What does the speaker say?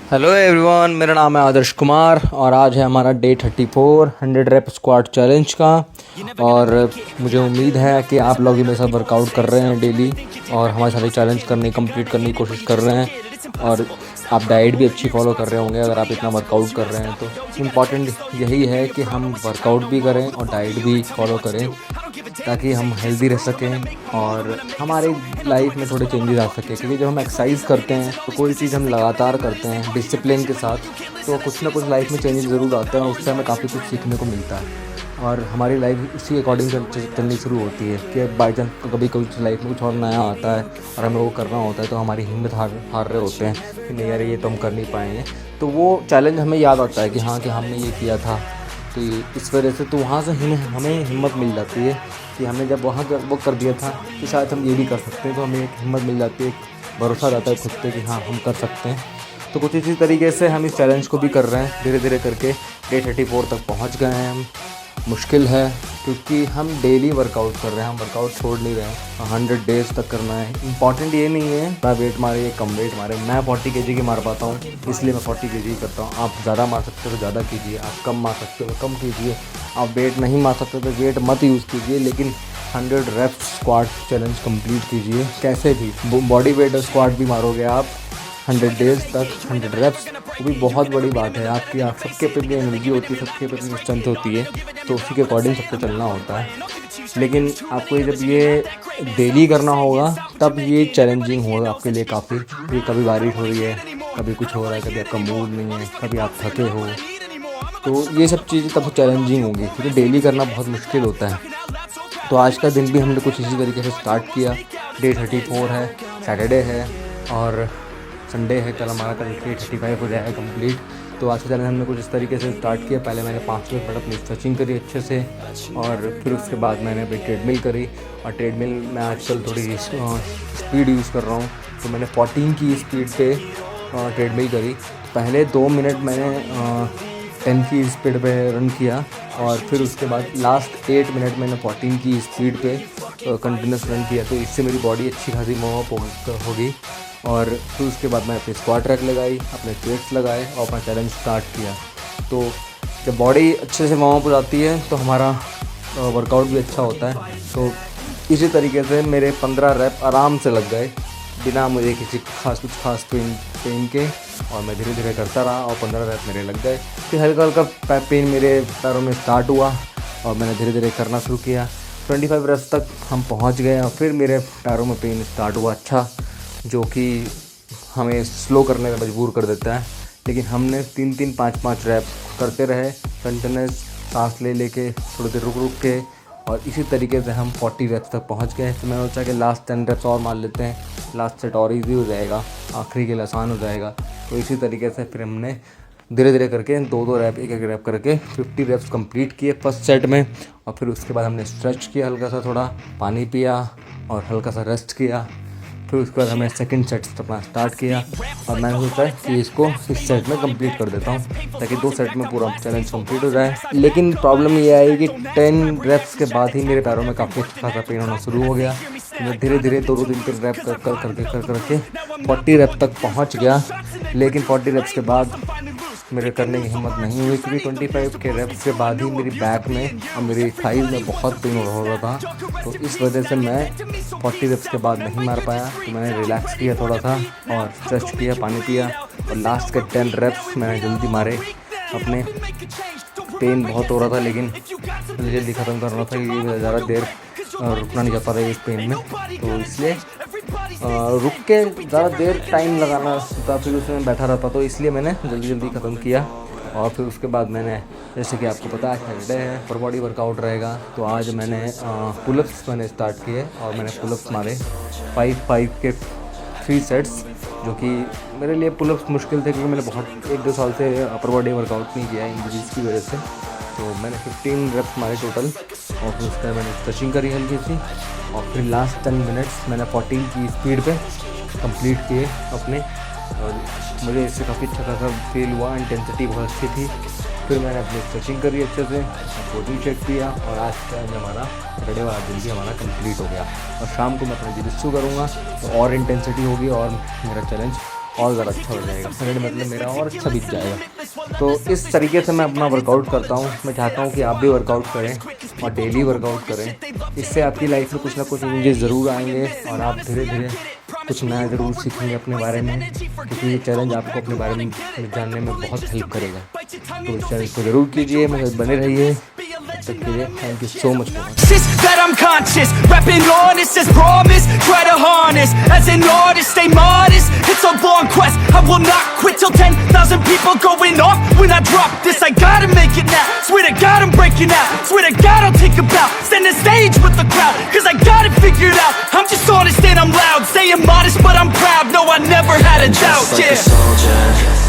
Hello everyone, मेरा नाम है आदर्श कुमार और आज है हमारा डे 34 100 रेप स्क्वाट चैलेंज का। और मुझे उम्मीद है कि आप लोग भी मेरे साथ वर्कआउट कर रहे हैं डेली और हमारे सारे चैलेंज कंप्लीट करने की कोशिश कर रहे हैं। और आप डाइट भी अच्छी फॉलो कर रहे होंगे अगर आप इतना वर्कआउट कर रहे हैं तो। इम्पॉर्टेंट यही है कि हम वर्कआउट भी करें और डाइट भी फॉलो करें ताकि हम हेल्दी रह सकें और हमारे लाइफ में थोड़े चेंजेस आ सकें। क्योंकि जब हम एक्सरसाइज करते हैं तो कोई चीज़ हम लगातार करते हैं डिसिप्लिन के साथ तो कुछ ना कुछ लाइफ में चेंजेस ज़रूर आते हैं और उससे हमें काफ़ी कुछ सीखने को मिलता है और हमारी लाइफ उसी अकॉर्डिंग चलनी शुरू होती है कि बाई चांस कभी कुछ लाइफ में कुछ और नया आता है और हमें वो करना होता है तो हमारी हिम्मत हार रहे होते हैं कि नहीं यार ये तो हम कर नहीं पाएंगे। तो वो चैलेंज हमें याद आता है कि हाँ कि हमने ये किया था। तो इस वजह से तो वहाँ से हमें हिम्मत मिल जाती है कि हमने जब वहाँ वो कर दिया था तो शायद हम ये भी कर सकते हैं। तो हमें एक हिम्मत मिल जाती है, एक भरोसा रहता है खुद पे कि हाँ हम कर सकते हैं। तो कुछ इसी तरीके से हम इस चैलेंज को भी कर रहे हैं। धीरे धीरे करके डे 34 तक पहुँच गए हैं हम। मुश्किल है क्योंकि हम डेली वर्कआउट कर रहे हैं, हम वर्कआउट छोड़ नहीं रहे हैं। 100 डेज़ तक करना है। इंपॉर्टेंट ये नहीं है मैं वेट मारे या कम वेट मारे। मैं 40 kg की मार पाता हूँ इसलिए मैं 40 kg ही करता हूँ। आप ज़्यादा मार सकते हो तो ज़्यादा कीजिए, आप कम मार सकते हो तो कम कीजिए। आप वेट नहीं मार सकते तो वेट मत यूज़ कीजिए, लेकिन 100 रेप्स स्क्वाट चैलेंज कंप्लीट कीजिए। कैसे भी बॉडी वेट स्क्वाट भी मारोगे आप 100 डेज़ तक 100 रेप्स, वो भी बहुत बड़ी बात है। आप सबके पे भी एनर्जी होती है, सबके पे भी स्ट्रेंथ होती है, तो उसी के अकॉर्डिंग सबको चलना होता है। लेकिन आपको जब ये डेली करना होगा तब ये चैलेंजिंग होगा आपके लिए काफ़ी। कि कभी बारिश हो रही है, कभी कुछ हो रहा है, कभी आपका मूड नहीं है, कभी आप थके हो, तो ये सब चीज़ें तब चैलेंजिंग होंगी क्योंकि डेली करना बहुत मुश्किल होता है। तो आज का दिन भी हमने कुछ इसी तरीके से स्टार्ट किया। डे 34 है, सैटरडे है और संडे है। कल हमारा डे 35 हो जाएगा कंप्लीट। तो आज के चैलेंज हमने कुछ इस तरीके से स्टार्ट किया। पहले मैंने 5 मिनट अपनी स्ट्रेचिंग करी अच्छे से और फिर उसके बाद मैंने अपनी ट्रेडमिल करी। और ट्रेडमिल में आजकल थोड़ी स्पीड यूज़ कर रहा हूँ तो मैंने 14 की स्पीड पे ट्रेडमिल करी। पहले 2 मिनट मैंने 10 की स्पीड पे रन किया और फिर उसके बाद लास्ट 8 मिनट मैंने 14 की स्पीड पे कंटिन्यूस रन किया। तो इससे मेरी बॉडी अच्छी खासी वार्म अप होगी। और फिर उसके बाद मैं अपनी स्क्वाट रैक लगाई, अपने वेट्स लगाए और अपना चैलेंज स्टार्ट किया। तो जब बॉडी अच्छे से वार्म अप हो जाती है तो हमारा वर्कआउट भी अच्छा होता है। तो इसी तरीके से मेरे 15 रैप आराम से लग गए बिना मुझे किसी कुछ खास पेन के। और मैं धीरे धीरे करता रहा और 15 रैप मेरे लग गए। फिर हल्का हल्का पेन मेरे पैरों में स्टार्ट हुआ और मैंने धीरे धीरे करना शुरू किया। 25 रैप्स तक हम पहुंच गए और फिर मेरे पैरों में पेन स्टार्ट हुआ अच्छा, जो कि हमें स्लो करने में मजबूर कर देता है। लेकिन हमने 3-3 5-5 रैप करते रहे कंटिन्यूस, सांस लेके थोड़ी देर रुक के और इसी तरीके से हम 40 रैप्स तक पहुंच गए। तो मैंने सोचा कि लास्ट 10 रैप्स और मार लेते हैं, लास्ट सेट और इजी हो जाएगा, आखिरी के लिए आसान हो जाएगा। तो इसी तरीके से फिर हमने धीरे धीरे करके 2-2 रैप एक रैप करके 50 रैप्स कंप्लीट किए फर्स्ट सेट में। और फिर उसके बाद हमने स्ट्रेच किया, हल्का सा थोड़ा पानी पिया और हल्का सा रेस्ट किया। फिर उसके बाद हमने सेकंड सेट अपना स्टार्ट किया और मैंने सोचा कि इसको इस सेट में कंप्लीट कर देता हूँ ताकि 2 सेट में पूरा चैलेंज कंप्लीट हो जाए। लेकिन प्रॉब्लम ये आई कि 10 रैप्स के बाद ही मेरे पैरों में काफ़ी अच्छा खासा पेन होना शुरू हो गया। तो मैं धीरे धीरे 2-3 रैप करके 40 रैप तक पहुँच गया। लेकिन 40 रैप्स के बाद मेरे करने की हिम्मत नहीं हुई क्योंकि 25 के रैप्स के बाद ही मेरी बैक में और मेरी थाइज में बहुत पेन हो रहा था। तो इस वजह से मैं 40 रैप्स के बाद नहीं मार पाया। तो मैंने रिलैक्स किया थोड़ा सा और स्ट्रेच किया, पानी पिया और लास्ट के 10 रैप्स मैंने जल्दी मारे। अपने पेन बहुत हो रहा था लेकिन मुझे जल्दी ख़त्म करना था क्योंकि ज़्यादा देर रुकना नहीं चाहता था इस पेन में। तो इसलिए रुक के ज़्यादा देर टाइम लगाना था, फिर उसमें बैठा रहता, तो इसलिए मैंने जल्दी ख़त्म किया। और फिर उसके बाद मैंने, जैसे कि आपको पता है सैटरडे है, अपर बॉडी वर्कआउट रहेगा, तो आज मैंने पुलअप्स मैंने स्टार्ट किए और मैंने पुलअप्स मारे 5-5 के 3 सेट्स, जो कि मेरे लिए पुलअप्स मुश्किल थे क्योंकि मैंने बहुत 1-2 साल से अपर बॉडी वर्कआउट नहीं किया इंजरीज़ की वजह से। तो मैंने 15 रेप्स मारे टोटल और फिर उसके बाद मैंने स्ट्रेचिंग करी हल्की सी और फिर लास्ट 10 मिनट्स मैंने 14 की स्पीड पे कंप्लीट किए अपने। और मुझे इससे काफ़ी अच्छा खासा फील हुआ, इंटेंसिटी बहुत अच्छी थी। फिर मैंने अपनी स्ट्रेचिंग करी अच्छे से, प्रोटीन चेक किया और आज का हमारा सैटरडे वाला दिन भी हमारा कंप्लीट हो गया। और शाम को मैं अपना जिम्नास्टिक करूँगा तो और इंटेंसिटी होगी और मेरा चैलेंज और ज़्यादा अच्छा हो जाएगा। 100 मतलब मेरा और अच्छा बीत जाएगा। तो इस तरीके से मैं अपना वर्कआउट करता हूँ। मैं चाहता हूँ कि आप भी वर्कआउट करें और डेली वर्कआउट करें। इससे आपकी लाइफ में कुछ ना कुछ चेंजेस ज़रूर आएंगे और आप धीरे धीरे कुछ नया ज़रूर सीखेंगे अपने बारे में, क्योंकि ये चैलेंज आपको अपने बारे में जानने में बहुत हेल्प करेगा। तो इस चैलेंज को ज़रूर कीजिए, मेरे साथ बने रहिए। तब तक के लिए thank you so much. That I'm conscious, rapping honest as promise. Try to harness as an artist, stay modest. It's a long quest, I will not quit till 10,000 people going off when I drop this. I gotta make it now. Swear to God I'm breaking out. Swear to God I'll take a bow. Stand the stage with the crowd, cause I got it figured out. I'm just honest and I'm loud, saying modest but I'm proud. No, I never had a doubt. Just like a soldier.